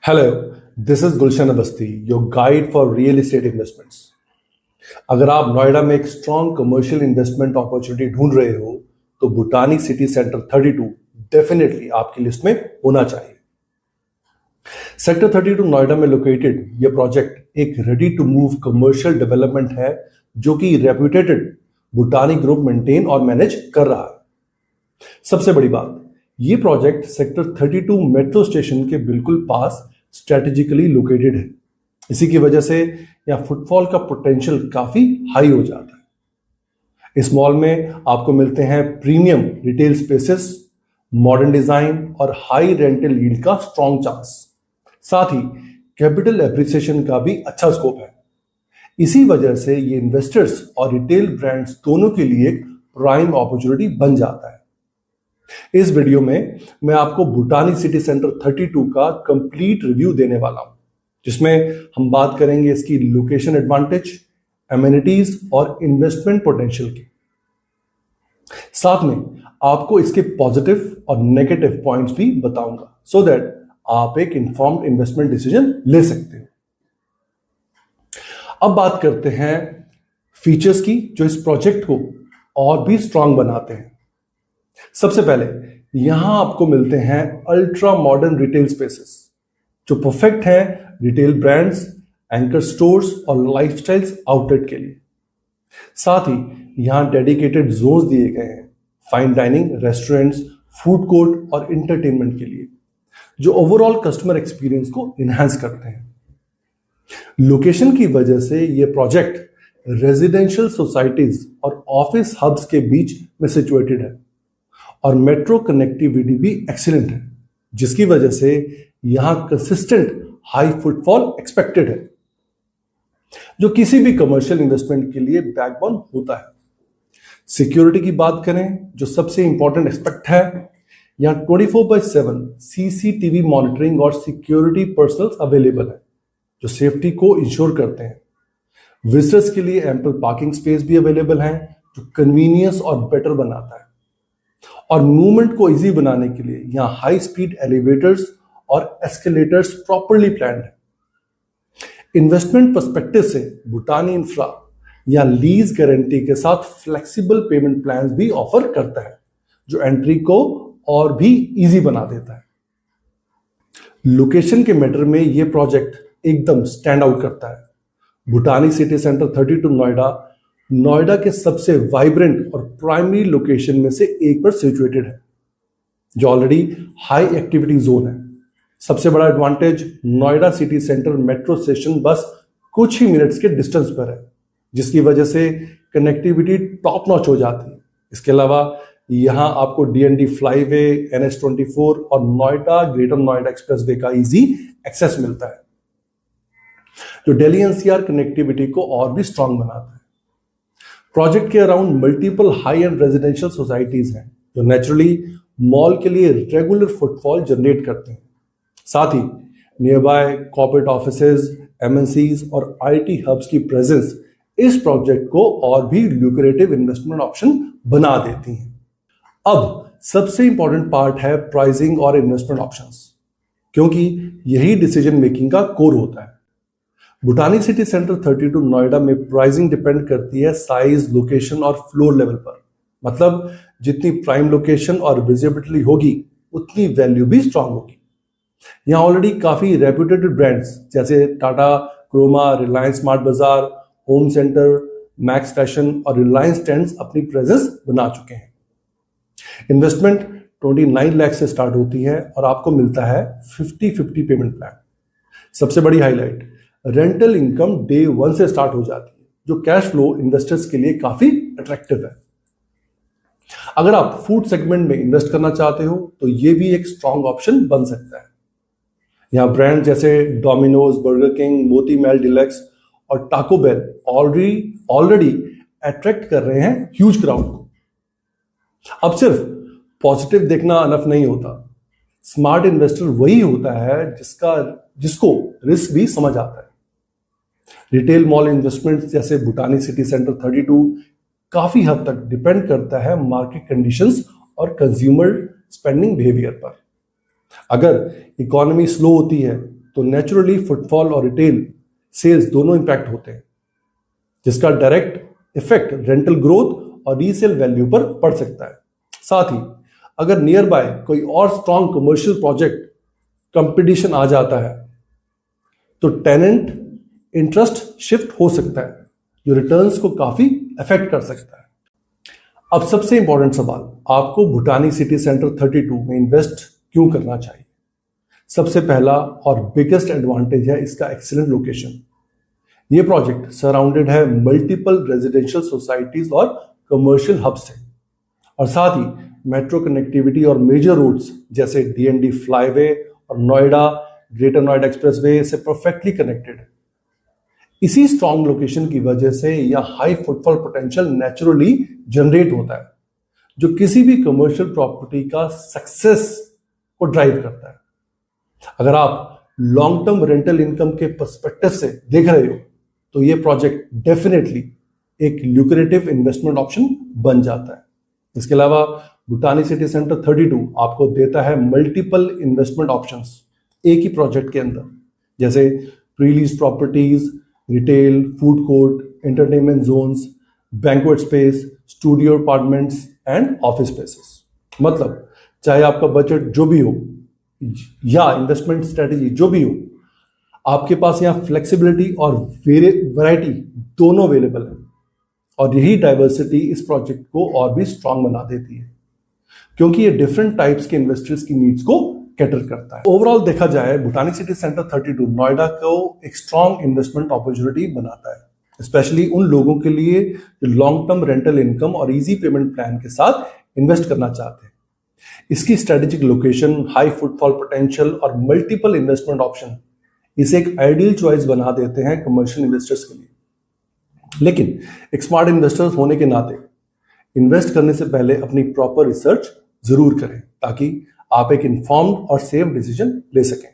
Hello, this is Gulshan Awasthi, your guide for real estate investments. अगर आप नोएडा में एक स्ट्रॉन्ग कमर्शियल इन्वेस्टमेंट अपॉर्चुनिटी ढूंढ रहे हो तो भूटानी सिटी सेंटर 32 डेफिनेटली आपकी लिस्ट में होना चाहिए। सेक्टर 32 नोएडा में लोकेटेड यह प्रोजेक्ट एक ready to move commercial development है जो कि रेप्यूटेड भूटानी ग्रुप मेंटेन और मैनेज कर रहा है। सबसे बड़ी बात, ये प्रोजेक्ट सेक्टर 32 मेट्रो स्टेशन के बिल्कुल पास स्ट्रेटेजिकली लोकेटेड है। इसी की वजह से यहाँ फुटफॉल का पोटेंशियल काफी हाई हो जाता है। इस मॉल में आपको मिलते हैं premium retail spaces, modern design और हाई रेंटल यील्ड का स्ट्रॉन्ग चांस। साथ ही कैपिटल एप्रिसिएशन का भी अच्छा स्कोप है। इसी वजह से ये इन्वेस्टर्स और रिटेल ब्रांड्स दोनों के लिए एक प्राइम अपॉर्चुनिटी बन जाता है। इस वीडियो में मैं आपको भूटानी सिटी सेंटर 32 का कंप्लीट रिव्यू देने वाला हूं, जिसमें हम बात करेंगे इसकी लोकेशन एडवांटेज, एमिनिटीज और इन्वेस्टमेंट पोटेंशियल की। साथ में आपको इसके पॉजिटिव और नेगेटिव पॉइंट्स भी बताऊंगा सो दैट आप एक इंफॉर्म्ड इन्वेस्टमेंट डिसीजन ले सकते हो। अब बात करते हैं फीचर्स की जो इस प्रोजेक्ट को और भी स्ट्रांग बनाते हैं। सबसे पहले यहां आपको मिलते हैं अल्ट्रा मॉडर्न रिटेल स्पेसेस जो परफेक्ट हैं रिटेल ब्रांड्स, एंकर स्टोर्स और लाइफस्टाइल आउटलेट के लिए। साथ ही यहां डेडिकेटेड जोन्स दिए गए हैं fine dining, restaurants, food court और एंटरटेनमेंट के लिए, जो ओवरऑल कस्टमर एक्सपीरियंस को इनहांस करते हैं। लोकेशन की वजह से यह प्रोजेक्ट रेजिडेंशियल सोसाइटीज और ऑफिस हब्स के बीच में सिचुएटेड है और मेट्रो कनेक्टिविटी भी एक्सीलेंट है, जिसकी वजह से यहां कंसिस्टेंट हाई फुटफॉल एक्सपेक्टेड है, जो किसी भी कमर्शियल इन्वेस्टमेंट के लिए बैकबोन होता है। सिक्योरिटी की बात करें, जो सबसे इंपॉर्टेंट एस्पेक्ट है, यहां 24/7 सीसीटीवी मॉनिटरिंग और सिक्योरिटी पर्सनल्स अवेलेबल है जो सेफ्टी को इंश्योर करते हैं। विजिटर्स के लिए एम्पल पार्किंग स्पेस भी अवेलेबल है जो कन्वीनियंस और बेटर बनाता है। और मूवमेंट को इजी बनाने के लिए यहां हाई स्पीड एलिवेटर्स और एस्केलेटर्स प्रॉपर्ली प्लान्ड है। इन्वेस्टमेंट पर्सपेक्टिव से भूटानी इंफ्रा या लीज गारंटी के साथ फ्लेक्सिबल पेमेंट प्लान्स भी ऑफर करता है जो एंट्री को और भी इजी बना देता है। लोकेशन के मैटर में यह प्रोजेक्ट एकदम स्टैंड आउट करता है। भूटानी सिटी सेंटर 32 नोएडा के सबसे वाइब्रेंट और प्राइमरी लोकेशन में से एक पर सिचुएटेड है, जो ऑलरेडी हाई एक्टिविटी जोन है। सबसे बड़ा advantage, Noida city centre metro station bus कुछ ही मिनट्स के डिस्टेंस पर है, जिसकी वजह से कनेक्टिविटी टॉप नॉच हो जाती है। इसके अलावा यहां आपको डीएनडी फ्लाईवे, NH24 और नोएडा ग्रेटर नोएडा एक्सप्रेसवे का इजी एक्सेस मिलता है, जो दिल्ली एनसीआर कनेक्टिविटी को और भी स्ट्रांग बनाता है। प्रोजेक्ट के around multiple high and residential societies हैं जो नेचुरली मॉल के लिए रेगुलर फुटफॉल जनरेट करते हैं। साथ ही nearby corporate offices, MNCs और आईटी हब्स की प्रेजेंस इस प्रोजेक्ट को और भी ल्यूक्रेटिव इन्वेस्टमेंट ऑप्शन बना देती हैं। अब सबसे इंपॉर्टेंट पार्ट है प्राइसिंग और इन्वेस्टमेंट ऑप्शंस, क्योंकि यही डिसीजन मेकिंग का कोर होता है। भूटानी सिटी सेंटर 32 नोएडा में प्राइसिंग डिपेंड करती है साइज, लोकेशन और फ्लोर लेवल पर। मतलब जितनी प्राइम लोकेशन और विजिबिलिटी होगी उतनी वैल्यू भी स्ट्रांग होगी। यहाँ ऑलरेडी काफी रेप्यूटेड ब्रांड्स जैसे टाटा, क्रोमा, रिलायंस स्मार्ट बाजार, होम सेंटर, मैक्स फैशन और रिलायंस ट्रेंड्स अपनी प्रेजेंस बना चुके हैं। इन्वेस्टमेंट 29 लाख से स्टार्ट होती है और आपको मिलता है 50-50 पेमेंट प्लान। सबसे बड़ी हाईलाइट, रेंटल इनकम डे 1 से स्टार्ट हो जाती है, जो कैश फ्लो इन्वेस्टर्स के लिए काफी अट्रैक्टिव है। अगर आप फूड सेगमेंट में इन्वेस्ट करना चाहते हो तो यह भी एक स्ट्रॉन्ग ऑप्शन बन सकता है। यहां ब्रांड जैसे Domino's, burger king, Moti Mahal deluxe और टाको बेल ऑलरेडी अट्रैक्ट कर रहे हैं ह्यूज क्राउड को। अब सिर्फ पॉजिटिव देखना अनफ नहीं होता। स्मार्ट इन्वेस्टर वही होता है जिसको रिस्क भी समझ आता है। रिटेल मॉल इन्वेस्टमेंट जैसे भूटानी सिटी सेंटर 32 काफी हद तक डिपेंड करता है मार्केट कंडीशंस और कंज्यूमर स्पेंडिंग बिहेवियर पर। अगर इकोनॉमी स्लो होती है तो नेचुरली फुटफॉल और रिटेल सेल्स दोनों इंपैक्ट होते हैं, जिसका डायरेक्ट इफेक्ट रेंटल ग्रोथ और रीसेल वैल्यू पर पड़ सकता है। साथ ही अगर नियर बाय कोई और स्ट्रॉन्ग कमर्शियल प्रोजेक्ट कंपटीशन आ जाता है तो टेनेंट इंटरेस्ट शिफ्ट हो सकता है, जो रिटर्न्स को काफी अफेक्ट कर सकता है। अब सबसे इंपॉर्टेंट सवाल, आपको भूटानी सिटी सेंटर 32 में इन्वेस्ट क्यों करना चाहिए? सबसे पहला और बिगेस्ट एडवांटेज है इसका एक्सीलेंट लोकेशन। ये प्रोजेक्ट सराउंडेड है मल्टीपल रेजिडेंशियल सोसाइटीज और कमर्शियल हब से, और साथ ही मेट्रो कनेक्टिविटी और मेजर रोड्स जैसे डीएनडी फ्लाईवे और नोएडा ग्रेटर नोएडा एक्सप्रेसवे से परफेक्टली कनेक्टेड है। इसी स्ट्रॉन्ग लोकेशन की वजह से यह high footfall potential naturally generate होता है, जो किसी भी कमर्शियल प्रॉपर्टी का सक्सेस को ड्राइव करता है। अगर आप लॉन्ग टर्म रेंटल इनकम के पर्सपेक्टिव से देख रहे हो तो यह प्रोजेक्ट डेफिनेटली एक ल्यूक्रेटिव इन्वेस्टमेंट ऑप्शन बन जाता है। इसके अलावा भूटानी सिटी सेंटर 32 आपको देता है मल्टीपल इन्वेस्टमेंट ऑप्शंस एक ही प्रोजेक्ट के अंदर, जैसे prelease properties, retail, food court, entertainment zones, banquet space, studio apartments and office spaces. मतलब चाहे आपका बजट जो भी हो या इन्वेस्टमेंट स्ट्रेटेजी जो भी हो, आपके पास यहाँ फ्लेक्सिबिलिटी और वैरायटी दोनों अवेलेबल है। और यही डाइवर्सिटी इस प्रोजेक्ट को और भी स्ट्रांग बना देती है, क्योंकि ये डिफरेंट टाइप्स के इन्वेस्टर्स की नीड्स को कैटर करता है। ओवरऑल देखा जाए भूटानी सिटी सेंटर 32 नोएडा को एक स्ट्रांग इन्वेस्टमेंट अपॉर्चुनिटी बनाता है, स्पेशली उन लोगों के लिए जो लॉन्ग टर्म रेंटल इनकम और इजी पेमेंट प्लान के साथ इन्वेस्ट करना चाहते हैं। इसकी strategic location, high footfall potential और मल्टीपल इन्वेस्टमेंट ऑप्शन इसे एक आइडियल चॉइस बना देते हैं कमर्शियल इन्वेस्टर्स के लिए। लेकिन एक स्मार्ट इन्वेस्टर्स होने के नाते इन्वेस्ट करने से पहले अपनी प्रॉपर रिसर्च जरूर करें, ताकि आप एक इन्फॉर्म्ड और सेफ डिसीजन ले सकें।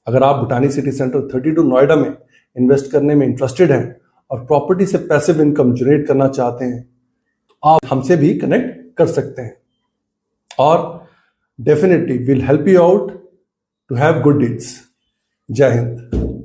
अगर आप भूटानी सिटी सेंटर 32 नोएडा में इन्वेस्ट करने में इंटरेस्टेड हैं और प्रॉपर्टी से पैसिव इनकम जनरेट करना चाहते हैं तो आप हमसे भी कनेक्ट कर सकते हैं, और definitely will help you out to have good deals. जय हिंद।